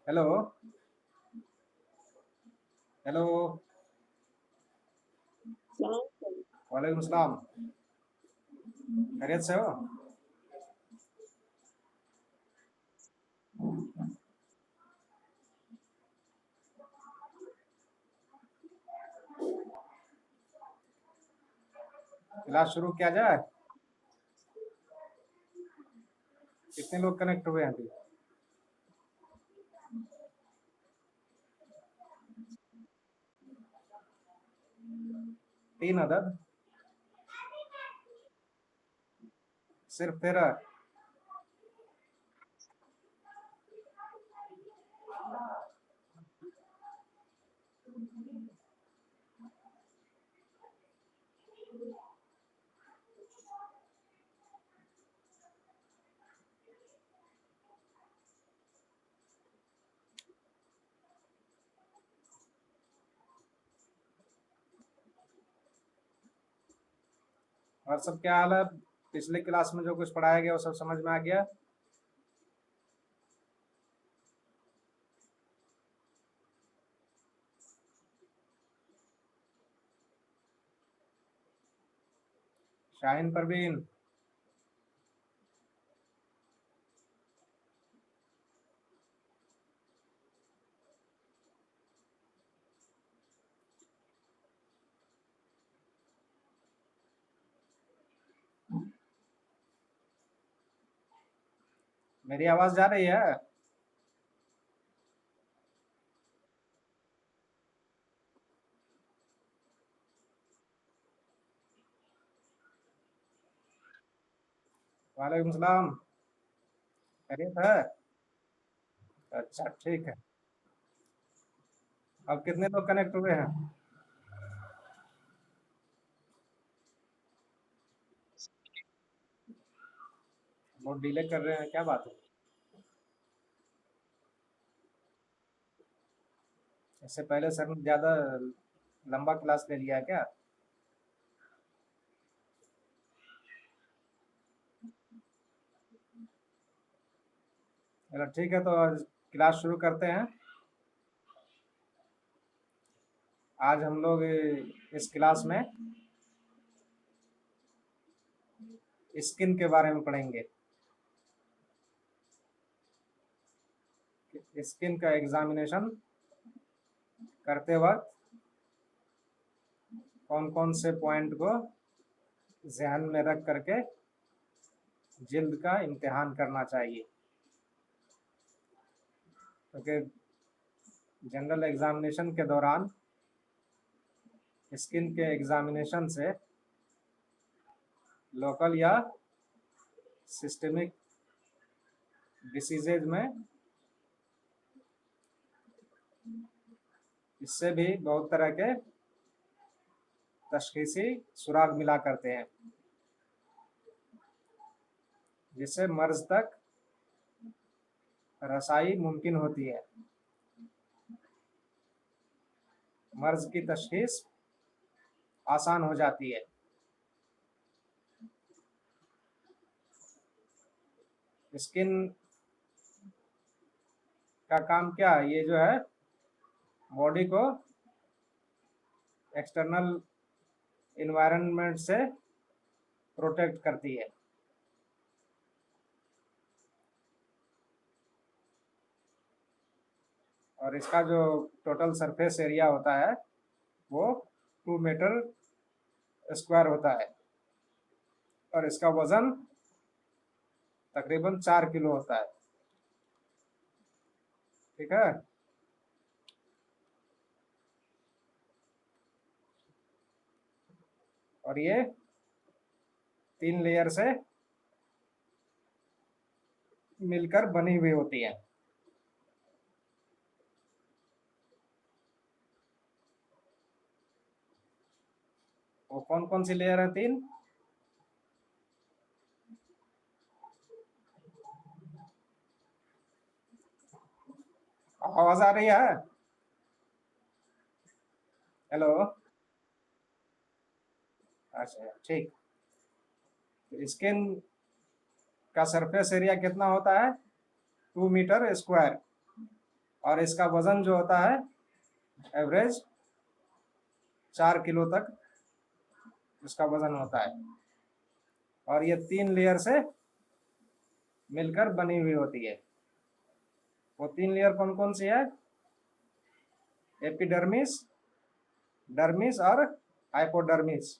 Hello. Hello. वालेकुम सलाम। खैरियत से हो? क्लास शुरू किया जाए? कितने लोग कनेक्ट हुए हैं अभी? 3 अदद? सिर्फ 13? और सब क्या हाल है? पिछले क्लास में जो कुछ पढ़ाया गया वो सब समझ में आ गया? शाहिन, परवीन। मेरी आवाज जा रही है? वालेकुम सलाम। खैरियत है? अच्छा, ठीक है। अब कितने लोग कनेक्ट हुए हैं? बहुत डिले कर रहे हैं, क्या बात है? इससे पहले सर ने ज्यादा लंबा क्लास ले लिया है क्या? चलो ठीक है, तो आज क्लास शुरू करते हैं। आज हम लोग इस क्लास में स्किन के बारे में पढ़ेंगे। स्किन का एग्जामिनेशन करते वक्त कौन कौन से पॉइंट को ध्यान में रख करके जिल्द का इम्तिहान करना चाहिए, क्योंकि जनरल एग्जामिनेशन के दौरान स्किन के एग्जामिनेशन से लोकल या सिस्टमिक डिसीजेज में इससे भी बहुत तरह के तशखीसी सुराग मिला करते हैं, जिससे मर्ज तक रसाई मुमकिन होती है। मर्ज की तशखीस आसान हो जाती है। स्किन का काम क्या है? ये जो है बॉडी को एक्सटर्नल इन्वायरमेंट से प्रोटेक्ट करती है। और इसका जो टोटल सरफेस एरिया होता है वो 2 मीटर स्क्वायर होता है, और इसका वजन तकरीबन 4 किलो होता है। ठीक है। और ये 3 लेयर से मिलकर बनी हुई होती है। वो कौन कौन सी लेयर है? 3? आवाज आ रही है? हेलो। अच्छा, ठीक। स्किन का सरफेस एरिया कितना होता है? 2 मीटर स्क्वायर। और इसका वजन जो होता है एवरेज 4 किलो तक इसका वजन होता है। और ये 3 लेयर से मिलकर बनी हुई होती है। वो 3 लेयर कौन कौन सी है? एपिडर्मिस, डर्मिस और हाइपोडर्मिस।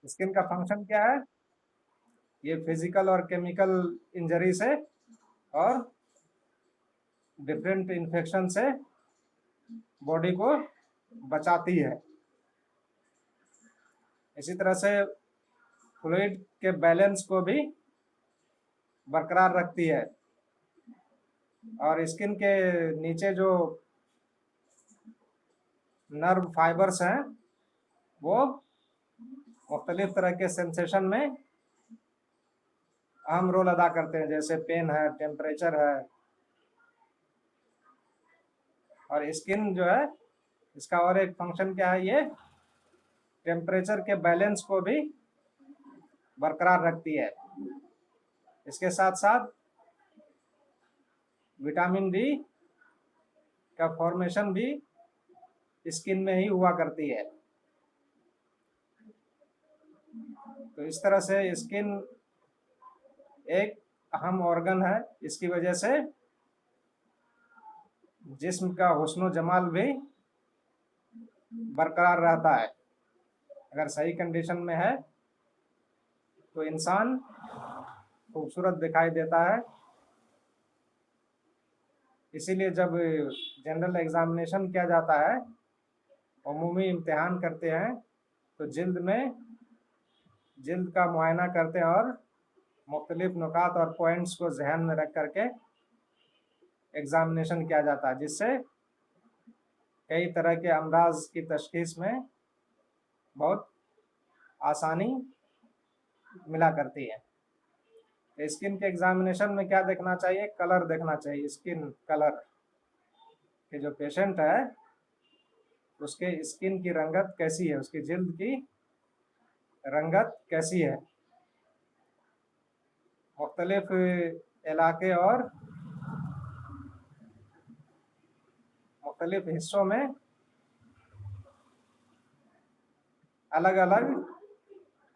स्किन का फंक्शन क्या है? ये फिजिकल और केमिकल इंजरी से और डिफरेंट इन्फेक्शन से बॉडी को बचाती है। इसी तरह से फ्लूइड के बैलेंस को भी बरकरार रखती है। और स्किन के नीचे जो नर्व फाइबर्स हैं वो मुख्तलिफ तरह के सेंसेशन में अहम रोल अदा करते हैं, जैसे पेन है, टेम्परेचर है। और स्किन जो है इसका और एक फंक्शन क्या है? ये टेम्परेचर के बैलेंस को भी बरकरार रखती है। इसके साथ साथ विटामिन डी का फॉर्मेशन भी स्किन में ही हुआ करती है। तो इस तरह से स्किन एक अहम ऑर्गन है। इसकी वजह से जिस्म का हुस्न जमाल भी बरकरार रहता है। अगर सही कंडीशन में है तो इंसान खूबसूरत दिखाई देता है। इसीलिए जब जनरल एग्जामिनेशन किया जाता है, अमूमी इम्तिहान करते हैं, तो जिल्द का मुआयना करते हैं और मुख्तलिफ नुकात और पॉइंट्स को जहन में रख करके एग्जामिनेशन किया जाता है, जिससे कई तरह के अमराज की तशखीस में बहुत आसानी मिला करती है। स्किन के एग्जामिनेशन में क्या देखना चाहिए? कलर देखना चाहिए। स्किन कलर के जो पेशेंट है उसके स्किन की रंगत कैसी है, उसकी जिल्द की रंगत कैसी है। मुख्तलिफ इलाके और मुख्तलिफ हिस्सों में अलग अलग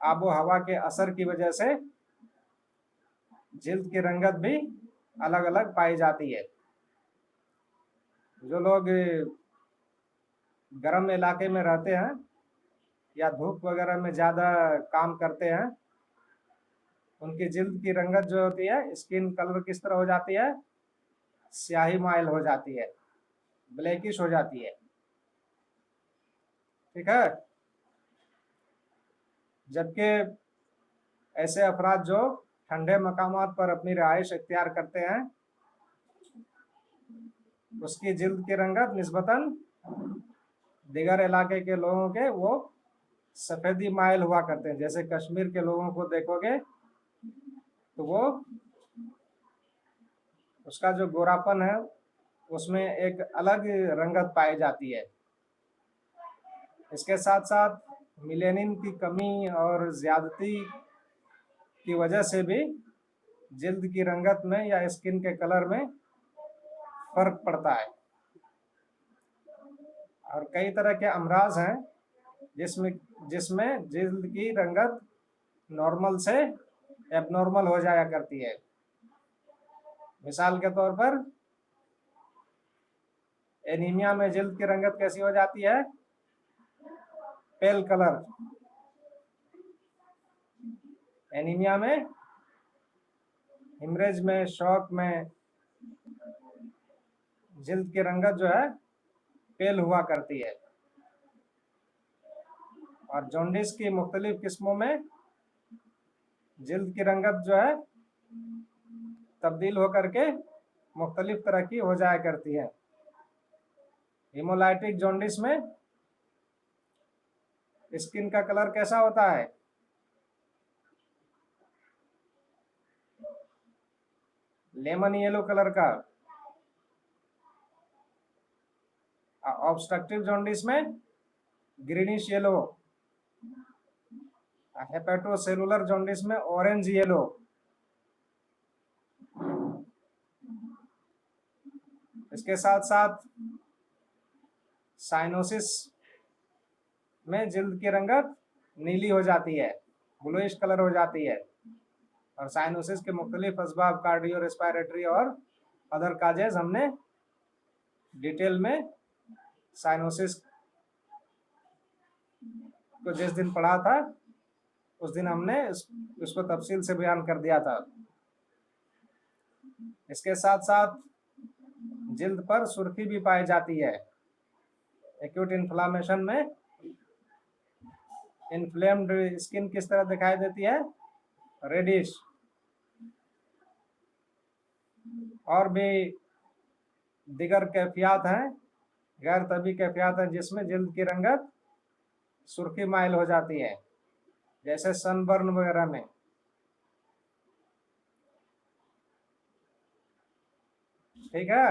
आबो हवा के असर की वजह से जिल्द की रंगत भी अलग अलग पाई जाती है। जो लोग गर्म इलाके में रहते हैं या धूप वगैरह में ज़्यादा काम करते हैं, उनकी जिल्द की रंगत जो होती है, स्किन कलर किस तरह हो जाती है? स्याही माइल हो जाती है, ब्लैकिश हो जाती है। ठीक है। जबकि ऐसे अफराद जो ठंडे मकामात पर अपनी रिहाइश इख्तियार करते हैं, उसकी जिल्द की रंगत निस्बतन दिगर इलाके के लोगों के वो सफ़ेदी माइल हुआ करते हैं। जैसे कश्मीर के लोगों को देखोगे तो वो उसका जो गोरापन है उसमें एक अलग रंगत पाई जाती है। इसके साथ साथ मिलेनिन की कमी और ज़्यादती की वजह से भी जिल्द की रंगत में या स्किन के कलर में फ़र्क पड़ता है। और कई तरह के अमराज हैं जिसमें जिल्द की रंगत नॉर्मल से एबनॉर्मल हो जाया करती है। मिसाल के तौर पर एनीमिया में जिल्द की रंगत कैसी हो जाती है? पेल कलर। एनीमिया में, हिमरेज में, शॉक में जिल्द की रंगत जो है पेल हुआ करती है। और जॉन्डिस की मुख्तलिफ किस्मों में जिल्द की रंगत जो है तब्दील होकर के मुख्तलिफ तरह की हो जाया करती है। हीमोलाइटिक जॉन्डिस में स्किन का कलर कैसा होता है? लेमन येलो कलर का। ऑब्स्ट्रक्टिव जॉन्डिस में ग्रीनिश येलो। हेपेटोसेलुलर जॉन्डिस में ऑरेंज येलो। इसके साथ साथ साइनोसिस में जिल्द की रंगत नीली हो जाती है, ब्लूइश कलर हो जाती है। और साइनोसिस के मुख्तलिफ असबाब, कार्डियो रेस्पिरेटरी और अदर काजेज हमने डिटेल में साइनोसिस को जिस दिन पढ़ा था उस दिन हमने उसको तफसील से बयान कर दिया था। इसके साथ साथ जिल्द पर सुर्खी भी पाई जाती है। एक्यूट इन्फ्लामेशन में इन्फ्लेम्ड स्किन किस तरह दिखाई देती है? रेडिश। और भी दिगर कैफियत हैं, गैर तबी कैफियत हैं जिसमें जिल्द की रंगत सुर्खी माइल हो जाती है, जैसे सनबर्न वगैरह में। ठीक है।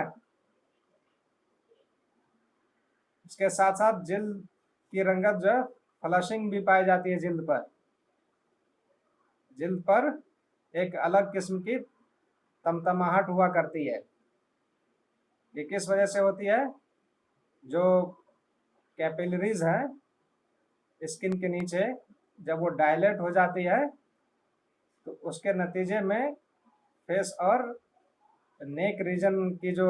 इसके साथ साथ जिल्द की रंगत जो फ्लशिंग भी पाई जाती है जिल्द पर। जिल्द पर एक अलग किस्म की तमतमाहट हुआ करती है। ये किस वजह से होती है? जो कैपिलरीज है स्किन के नीचे, जब वो डायलेट हो जाती है तो उसके नतीजे में फेस और नेक रीजन की जो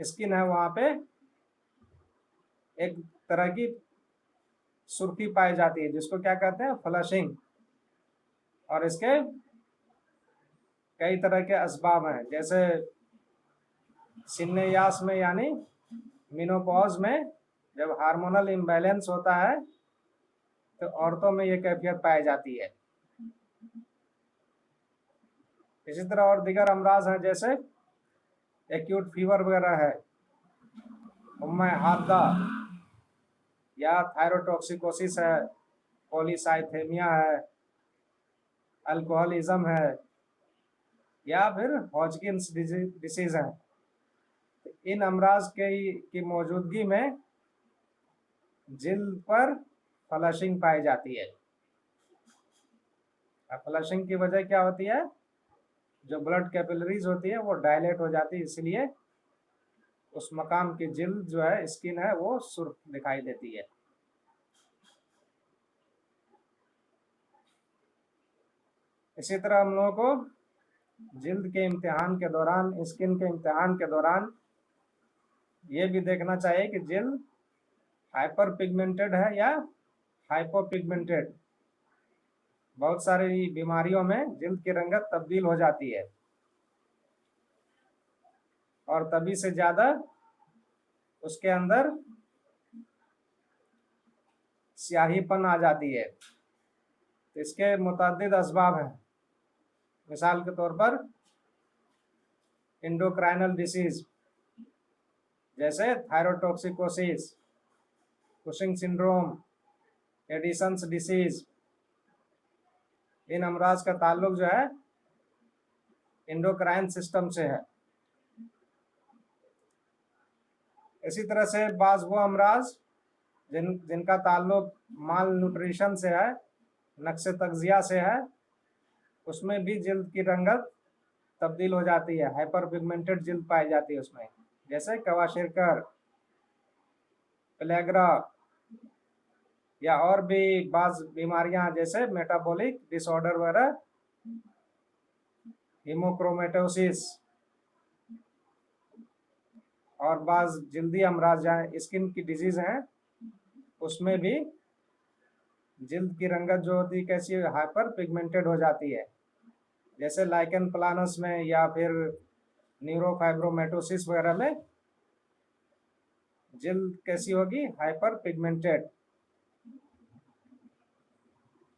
स्किन है वहाँ पे एक तरह की सुर्खी पाई जाती है, जिसको क्या कहते हैं? फ्लशिंग। और इसके कई तरह के असबाब हैं, जैसे सिन्नेयास में यानी मेनोपॉज में जब हार्मोनल इम्बैलेंस होता है तो औरतों में ये कैफियत पाई जाती है। इसी तरह और दिगर अमराज हैं, जैसे एक्यूट फीवर वगैरह है, उम्मे हादा या थायरोटॉक्सिकोसिस है, पॉलीसाइथेमिया है, अल्कोहलिज्म है, या फिर हॉजकिंस डिसीज है। इन अमराज की मौजूदगी में जिल्द पर फ्लशिंग पाई जाती है। फ्लशिंग की वजह क्या होती है? जो ब्लड कैपिलरीज होती है वो डायलेट हो जाती है, इसलिए उस मकाम की जिल्द जो है, स्किन है, वो सुर्ख दिखाई देती है। इसी तरह हम लोगों को जिल्द के इम्तिहान के दौरान, स्किन के इम्तिहान के दौरान ये भी देखना चाहिए कि जिल्द हाइपर पिगमेंटेड है या हाइपो पिगमेंटेड। बहुत सारी बीमारियों में जिल्द की रंगत तब्दील हो जाती है और तभी से ज़्यादा उसके अंदर स्याहीपन आ जाती है। तो इसके मुतअद्दिद असबाब हैं। मिसाल के तौर पर एंडोक्राइनल डिसीज जैसे thyrotoxicosis, Cushing syndrome, Addison's disease. इन अमराज का ताल्लुक जो है एंडोक्राइन सिस्टम से है। इसी तरह से बाज़ वो अमराज जिनका ताल्लुक माल न्यूट्रिशन से है, नक्शे तग़ज़िया से है, उसमें भी जिल्द की रंगत तब्दील हो जाती है, हाइपर पिगमेंटेड जिल्द पाई जाती है उसमें, जैसे कवाशिरकर, पेलेग्रा, या और भी बाज़ बीमारियां जैसे मेटाबॉलिक डिसऑर्डर वगैरह, हीमोक्रोमेटोसिस, और बाज़ जिल्दी अमराज जहाँ स्किन की डिजीज़ हैं उसमें भी जिल्द की रंगत जो होती है कैसी हाइपर पिगमेंटेड हो जाती है, जैसे लाइकन प्लानस में या फिर न्यूरोफाइब्रोमेटोसिस वगैरह में जिल्द कैसी होगी? Hyper pigmented.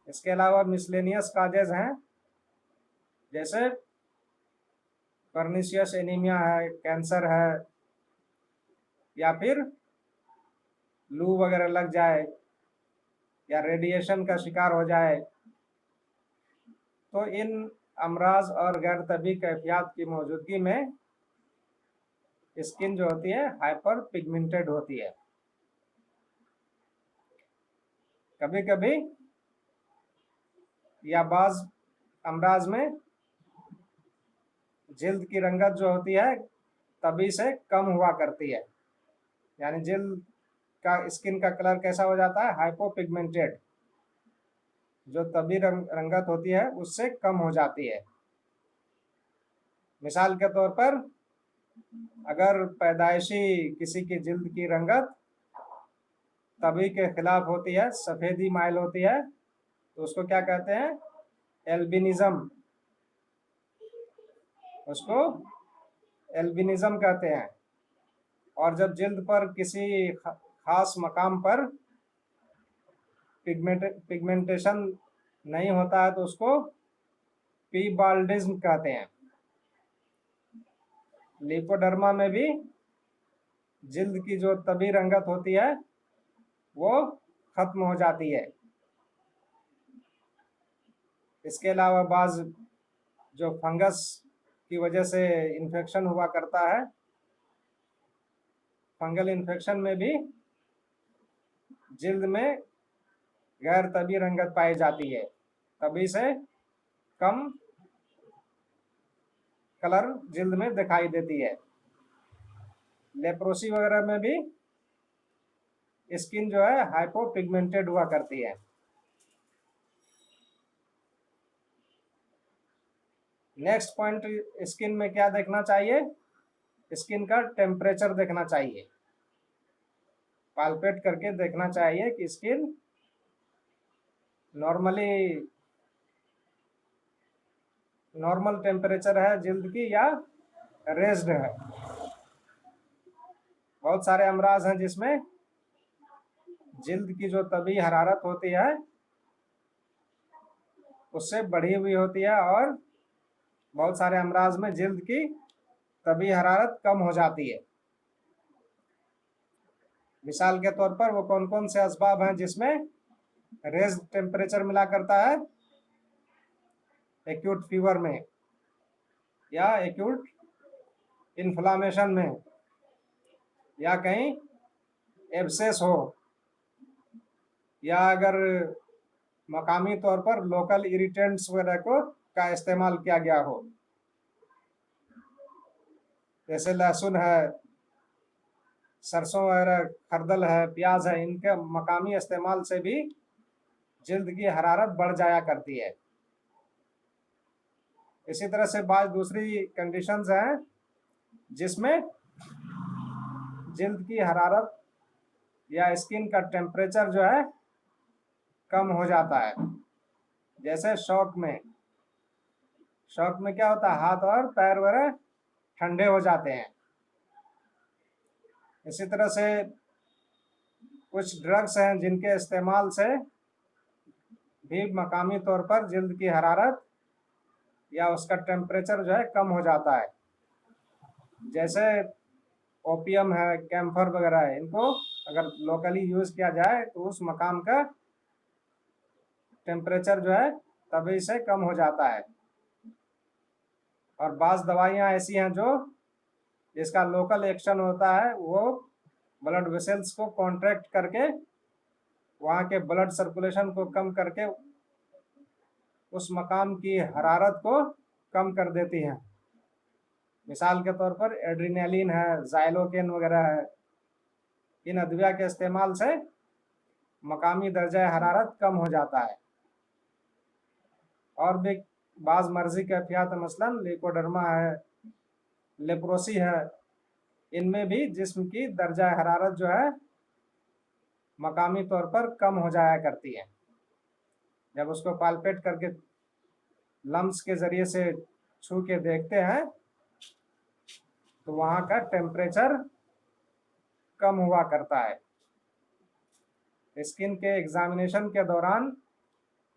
इसके अलावा मिसलेनियस काजेज हैं, जैसे पर्निशियस एनीमिया है, कैंसर है, या फिर लू वगैरह लग जाए या रेडिएशन का शिकार हो जाए। तो इन अमराज और गैर तबी कैफियत की मौजूदगी में स्किन जो होती है हाइपर पिगमेंटेड होती है। कभी कभी या बाज़ अमराज में जिल्द की रंगत जो होती है तभी से कम हुआ करती है। यानी जिल्द का स्किन का कलर कैसा हो जाता है? हाइपोपिगमेंटेड। जो तभी रंगत होती है उससे कम हो जाती है। मिसाल के तौर पर अगर पैदाइशी किसी की जिल्द की रंगत तभी के खिलाफ होती है, सफेदी माइल होती है, तो उसको क्या कहते हैं? एल्बिनिज्म। उसको एल्बिनिज्म कहते हैं। और जब जिल्द पर किसी खास मकाम पर पिगमेंटेशन नहीं होता है तो उसको पीबाल्डिज्म कहते हैं। लिपोडर्मा में भी जिल्द की जो तभी रंगत होती है वो खत्म हो जाती है। इसके अलावा बाज जो फंगस की वजह से इन्फेक्शन हुआ करता है, फंगल इन्फेक्शन में भी जिल्द में गैर तभी रंगत पाई जाती है, तभी से कम कलर जिल्द में दिखाई देती है। लेप्रोसी वगैरह में भी स्किन जो है हाइपोपिगमेंटेड हुआ करती है। नेक्स्ट पॉइंट, स्किन में क्या देखना चाहिए? स्किन का टेम्परेचर देखना चाहिए। पाल्पेट करके देखना चाहिए कि स्किन नॉर्मल टेम्परेचर है जिल्द की या रेज्ड है। बहुत सारे अमराज हैं जिसमें जिल्द की जो तभी हरारत होती है उससे बढ़ी हुई होती है, और बहुत सारे अमराज में जिल्द की तभी हरारत कम हो जाती है। मिसाल के तौर पर वो कौन कौन से असबाब हैं जिसमें रेज टेम्परेचर मिला करता है? एक्यूट फीवर में, या एक्यूट इन्फ्लामेशन में, या कहीं एब्सेस हो, या अगर मकामी तौर पर लोकल इरिटेंट्स वगैरह को का इस्तेमाल किया गया हो, जैसे लहसुन है, सरसों वगैरह, खरदल है, प्याज है, इनके मकामी इस्तेमाल से भी जिल्द की हरारत बढ़ जाया करती है। इसी तरह से बाद दूसरी कंडीशंस हैं जिसमें जिल्द की हरारत या स्किन का टेम्परेचर जो है कम हो जाता है। जैसे शॉक में क्या होता है? हाथ और पैर वगैरह ठंडे हो जाते हैं। इसी तरह से कुछ ड्रग्स हैं जिनके इस्तेमाल से भी मकामी तौर पर जिल्द की हरारत या उसका टेम्परेचर जो है कम हो जाता है। जैसे ओपियम है, कैम्फर वगैरह है, इनको अगर लोकली यूज किया जाए तो उस मकाम का टेम्परेचर जो है तभी से कम हो जाता है। और बाज़ दवाइयाँ ऐसी हैं जो जिसका लोकल एक्शन होता है, वो ब्लड वेसल्स को कॉन्ट्रैक्ट करके वहाँ के ब्लड सर्कुलेशन को कम करके उस मकाम की हरारत को कम कर देती हैं। मिसाल के तौर पर एड्रीनलिन है, ज़ाइलोकेन वगैरह है। इन अदविया के इस्तेमाल से मकामी दर्जा हरारत कम हो जाता है। और भी बाज़ मर्जी कैफियत, मसलन लिपोडर्मा है, लेप्रोसी है, इनमें भी जिस्म की दर्जा हरारत जो है मकामी तौर पर कम हो जाया करती है। जब उसको पाल्पेट करके लम्स के ज़रिए से छू के देखते हैं तो वहाँ का टेम्परेचर कम हुआ करता है। स्किन के एग्जामिनेशन के दौरान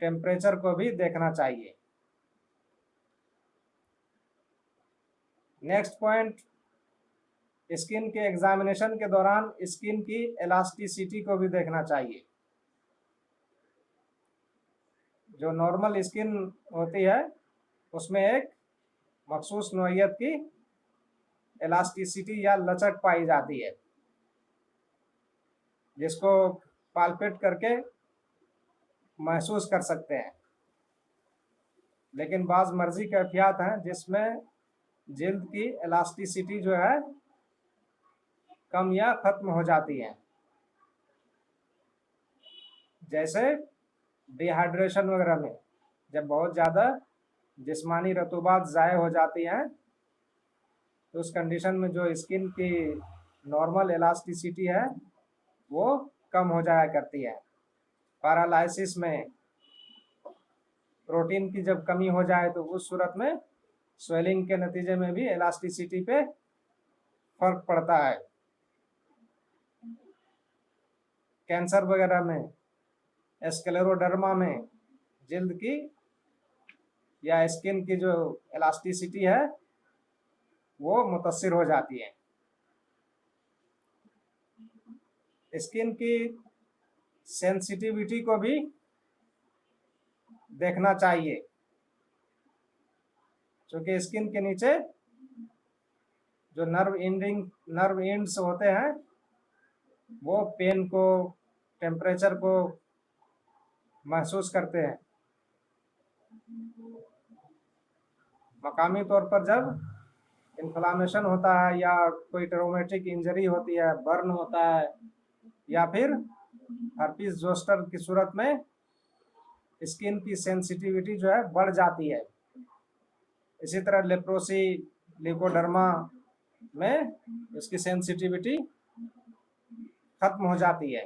टेम्परेचर को भी देखना चाहिए। नेक्स्ट पॉइंट, स्किन के एग्जामिनेशन के दौरान स्किन की इलास्टिसिटी को भी देखना चाहिए। जो नॉर्मल स्किन होती है उसमें एक मखसूस नौइयत की इलास्टिसिटी या लचक पाई जाती है, जिसको पाल्पेट करके महसूस कर सकते हैं। लेकिन बाज़ मर्जी कैफियत हैं जिसमें जिल्द की इलास्टिसिटी जो है कम या खत्म हो जाती हैं। जैसे डिहाइड्रेशन वगैरह में जब बहुत ज़्यादा जिस्मानी रतूबात ज़ाय हो जाती हैं तो उस कंडीशन में जो स्किन की नॉर्मल इलास्टिसिटी है वो कम हो जाया करती है। पैरालाइसिस में प्रोटीन की जब कमी हो जाए तो उस सूरत में स्वेलिंग के नतीजे में भी इलास्टिसिटी पे फर्क पड़ता है। कैंसर वगैरह में, स्क्लेरोडर्मा में जिल्द की या स्किन की जो इलास्टिसिटी है वो मुतासिर हो जाती है। स्किन की सेंसिटिविटी को भी देखना चाहिए, क्योंकि स्किन के नीचे जो नर्व एंड्स होते हैं वो पेन को, टेम्परेचर को महसूस करते हैं। मकामी तौर पर जब इन्फ्लामेशन होता है या कोई ट्रोमेटिक इंजरी होती है, बर्न होता है, या फिर हर्पीस जोस्टर की सूरत में स्किन की सेंसिटिविटी जो है बढ़ जाती है। इसी तरह लेप्रोसी, लिकोडर्मा में इसकी सेंसिटिविटी खत्म हो जाती है।